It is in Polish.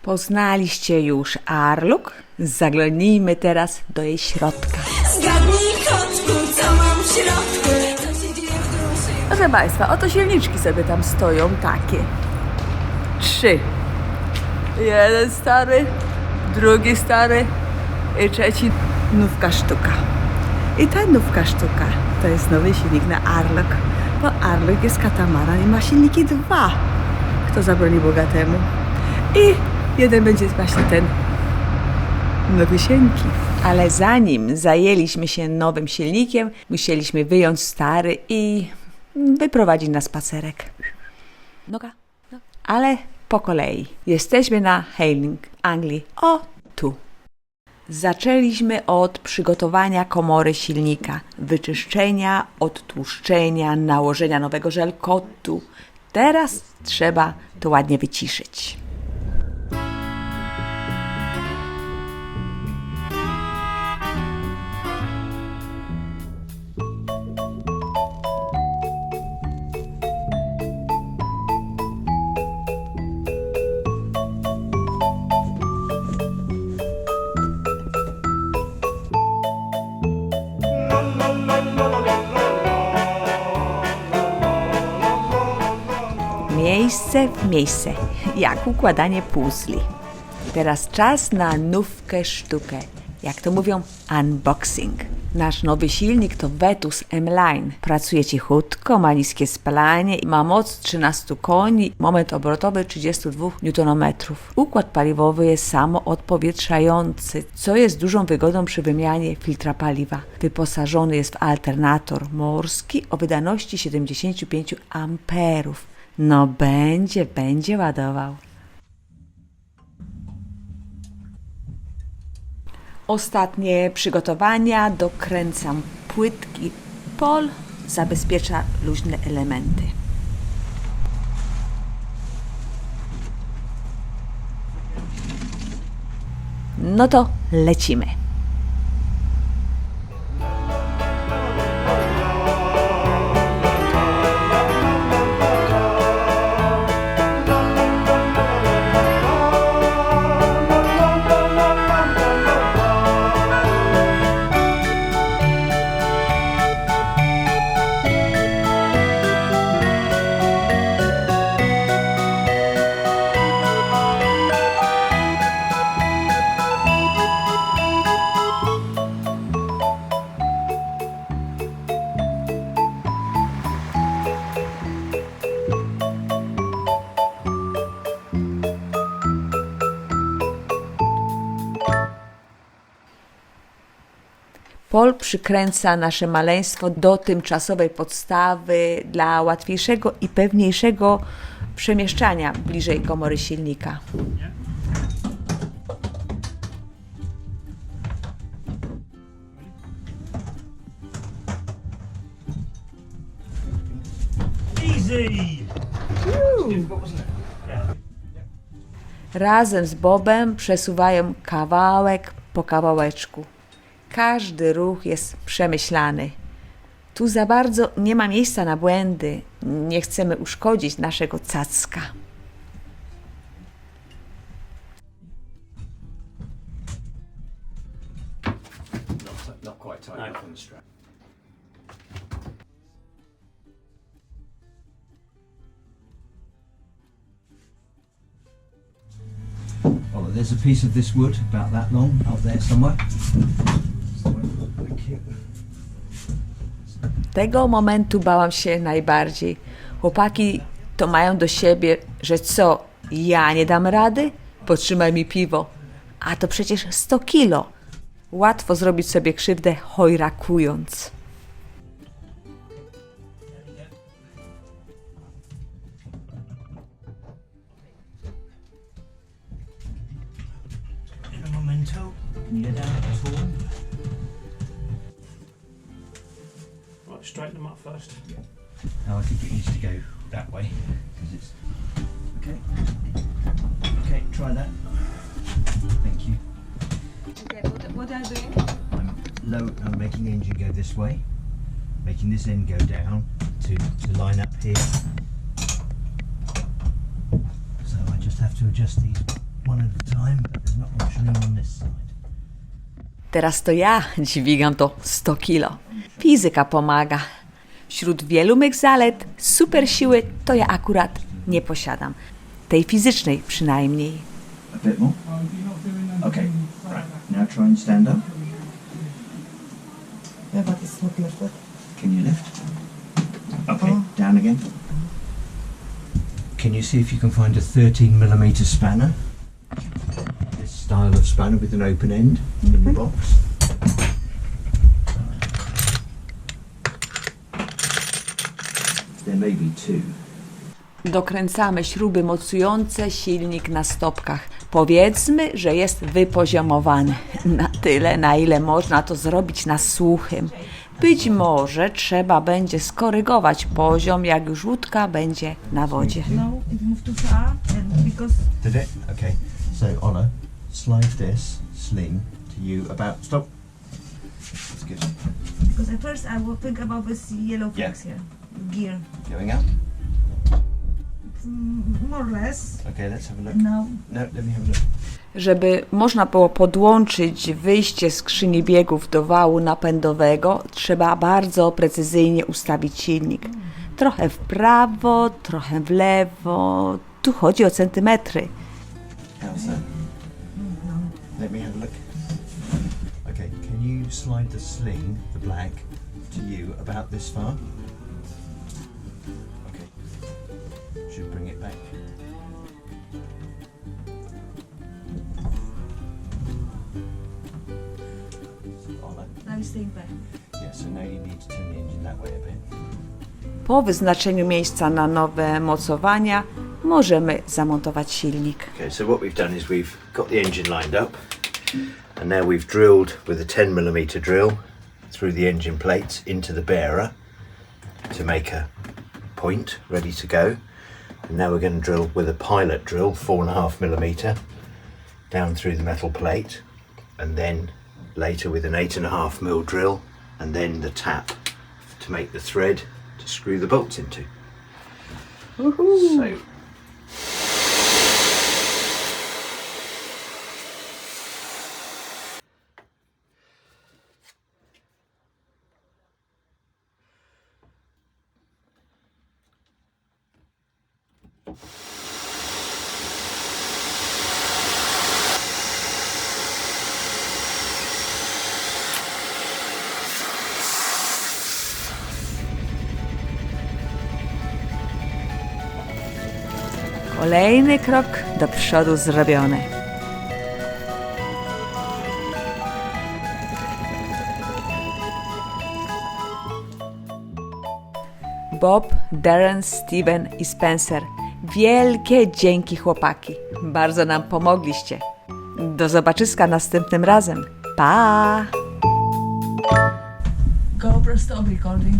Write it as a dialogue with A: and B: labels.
A: Poznaliście już Arluk? Zaglądnijmy teraz do jej środka.
B: Zgadnij, kotku, co mam w środku. Co się dzieje w duszy?
A: Proszę Państwa, oto silniczki sobie tam stoją takie. 3. Jeden stary, drugi stary i trzeci nówka sztuka. I ta nówka sztuka to jest nowy silnik na Arluk, bo Arluk jest katamaran i ma silniki 2. Kto zabroni bogatemu? I jeden będzie właśnie ten nowysieńki. Ale zanim zajęliśmy się nowym silnikiem, musieliśmy wyjąć stary i wyprowadzić na spacerek. Noga. Ale po kolei. Jesteśmy na Hayling, Anglii. O, tu. Zaczęliśmy od przygotowania komory silnika, wyczyszczenia, odtłuszczenia, nałożenia nowego żelkotu. Teraz trzeba to ładnie wyciszyć. Miejsce w miejsce, jak układanie puzli. Teraz czas na nówkę sztukę, jak to mówią unboxing. Nasz nowy silnik to Vetus M-Line. Pracuje cichutko, ma niskie spalanie, ma moc 13 koni, moment obrotowy 32 Nm. Układ paliwowy jest samoodpowietrzający, co jest dużą wygodą przy wymianie filtra paliwa. Wyposażony jest w alternator morski o wydajności 75 A. No będzie ładował. Ostatnie przygotowania. Dokręcam płytki. Paul zabezpiecza luźne elementy. No to lecimy. Paul przykręca nasze maleństwo do tymczasowej podstawy dla łatwiejszego i pewniejszego przemieszczania bliżej komory silnika. Razem z Bobem przesuwają kawałek po kawałeczku. Każdy ruch jest przemyślany. Tu za bardzo nie ma miejsca na błędy. Nie chcemy uszkodzić naszego cacka.
C: Not quite tight enough on the strap.
D: Oh, there's a piece of this wood about that long up there somewhere. Thank you.
A: Tego momentu bałam się najbardziej. Chłopaki to mają do siebie, że co, ja nie dam rady? Potrzymaj mi piwo. A to przecież 100 kilo. Łatwo zrobić sobie krzywdę chojrakując.
D: Memento. Can you get down at all?
C: Right, straighten them up first.
D: No, I think it needs to go that way because it's okay. Okay, try that. Thank you.
B: Okay, what are you doing?
D: I'm making the engine go this way, making this end go down to line up here. So I just have to adjust these one at a time, but there's not much room on this side.
A: Teraz to ja dźwigam to 100 kilo. Fizyka pomaga. Wśród wielu mych zalet, super siły to ja akurat nie posiadam. Tej fizycznej przynajmniej.
D: A bit more. Okay, right. Now try and stand up.
E: Yeah, but it's not lifted.
D: Can you lift? Okay, down again. Can you see if you can find a 13mm spanner? This style of spanner with an open end in the box. There may be two.
A: Dokręcamy śruby mocujące silnik na stopkach. Powiedzmy, że jest wypoziomowany. Na tyle, na ile można to zrobić na suchym. Być może trzeba będzie skorygować poziom, jak już łódka będzie na wodzie.
E: No, it moved too far, and because
D: Did it? Okay. So Ola, slide this sling to you about. Stop. That's good.
E: at first I will think about this yellow flags here, gear,
D: Going out.
E: more or less.
D: Okay, let's have a look.
E: Now,
D: No, let me have a look.
A: Żeby można było podłączyć wyjście skrzyni biegów do wału napędowego, trzeba bardzo precyzyjnie ustawić silnik. Trochę w prawo, trochę w lewo. Tu chodzi o centymetry.
D: How's that? Let me have a look. Okay, can you slide the sling, the black, to you about this far? Okay. Should bring it back. Ola.
E: now it's staying back.
D: Yeah, so now you need to turn the engine that way a bit.
A: Po wyznaczeniu miejsca na nowe mocowania możemy zamontować silnik.
F: Okay, so what we've done is we've got the engine lined up, and now we've drilled with a 10mm drill through the engine plates into the bearer to make a point ready to go. And now we're going to drill with a pilot drill, 4.5mm, down through the metal plate, and then later with an 8.5mm drill, and then the tap to make the thread to screw the bolts into. So
A: Kolejny krok do przodu zrobiony. Bob, Darren, Steven i Spencer. Wielkie dzięki, chłopaki. Bardzo nam pomogliście. Do zobaczyska następnym razem. Pa!
E: GoPro stop recording.